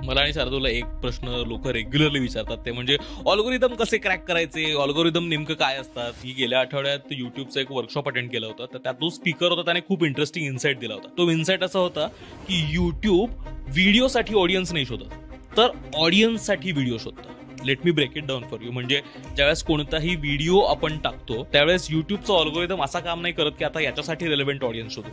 मला आणि शार्दूलला एक प्रश्न लोक रेग्युलरली विचारतात, ते म्हणजे अल्गोरिदम कसे क्रॅक करायचे, अल्गोरिदम नेमकं काय असतात. ही गेल्या आठवड्यात युट्यूबचं एक वर्कशॉप अटेंड केलं होतं, तर त्यात जो स्पीकर होता त्याने खूप इंटरेस्टिंग इन्साइट दिला होता. तो इन्साइट असा होता की युट्यूब व्हिडिओसाठी ऑडियन्स नाही शोधत, तर ऑडियन्ससाठी व्हिडिओ शोधतं. Let me break it down for you. म्हणजे ज्यावेळेस कोणताही व्हिडिओ आपण टाकतो त्यावेळेस युट्यूबचं अल्गोरिदम असा काम नाही करत की आता याच्यासाठी रेलेव्हंट ऑडियन्स शोधू.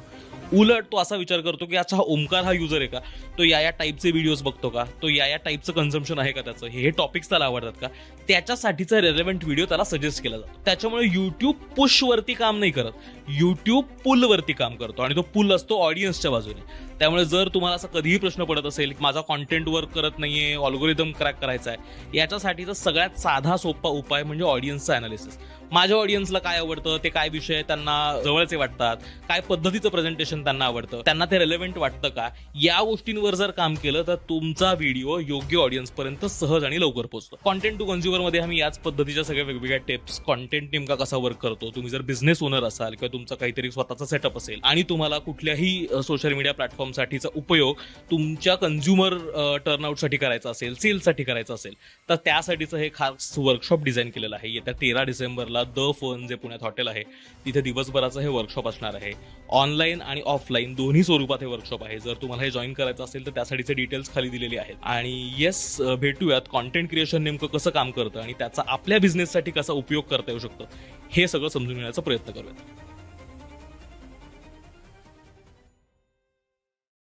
उलट तो असा विचार करतो की अच्छा, हा ओमकार हा युजर आहे का, तो या टाईपचे व्हिडिओज बघतो का, तो या टाईपचं कन्झम्पशन आहे का त्याचं, हे टॉपिक्स त्याला आवडतात का, त्याच्यासाठीचा रेलेव्हंट व्हिडिओ त्याला सजेस्ट केला जातो. त्याच्यामुळे युट्यूब पुश वरती काम नाही करत, युट्यूब पुल वरती काम करतो, आणि तो पुल असतो ऑडियन्सच्या बाजूने. त्यामुळे जर तुम्हाला असा कधीही प्रश्न पडत असेल की माझा कॉन्टेंट वर्क करत नाहीये, अल्गोरिदम क्रॅक करायचा आहे, याच्यासाठीचा सगळ्यात साधा सोपा उपाय म्हणजे ऑडियन्सचा अनालिसिस. माझ्या ऑडियन्सला काय आवडतं, ते काय विषय त्यांना जवळचे वाटतात, काय पद्धतीचं प्रेझेंटेशन त्यांना आवडतं, त्यांना ते रेलेव्हंट वाटतं का, या गोष्टींवर जर काम केलं तर तुमचा व्हिडिओ योग्य ऑडियन्स पर्यंत सहज आणि लवकर पोहोचतो. कॉन्टेंट टू कन्झ्युमर मध्ये आम्ही याच पद्धतीच्या सगळ्या वेगवेगळ्या टिप्स, कॉन्टेंट नेमका कसा वर्क करतो, तुम्ही जर बिझनेस ओनर असाल किंवा तुमचा काहीतरी स्वतःचा सेटअप असेल आणि तुम्हाला कुठल्याही सोशल मीडिया प्लॅटफॉर्मसाठीचा उपयोग तुमच्या कन्झ्युमर टर्नआउटसाठी करायचा असेल, सेल्ससाठी करायचा असेल, तर त्यासाठीचं हे खास वर्कशॉप डिझाईन केलेलं आहे. येत्या 13 डिसेंबरला द फन जे पुण्यात हॉटेल आहे तिथे दिवसभराचं हे वर्कशॉप असणार आहे. ऑनलाईन आणि ऑफलाईन दोन्ही स्वरूपात हे वर्कशॉप आहे. जर तुम्हाला हे जॉईन करायचं असेल तर त्यासाठीचे डिटेल्स खाली दिलेले आहेत. आणि येस, भेटूयात. कॉन्टेंट क्रिएशन नेमकं कसं काम करतं आणि त्याचा आपल्या बिझनेससाठी कसा उपयोग करता येऊ शकतो हे सगळं समजून घेण्याचा प्रयत्न करूयात.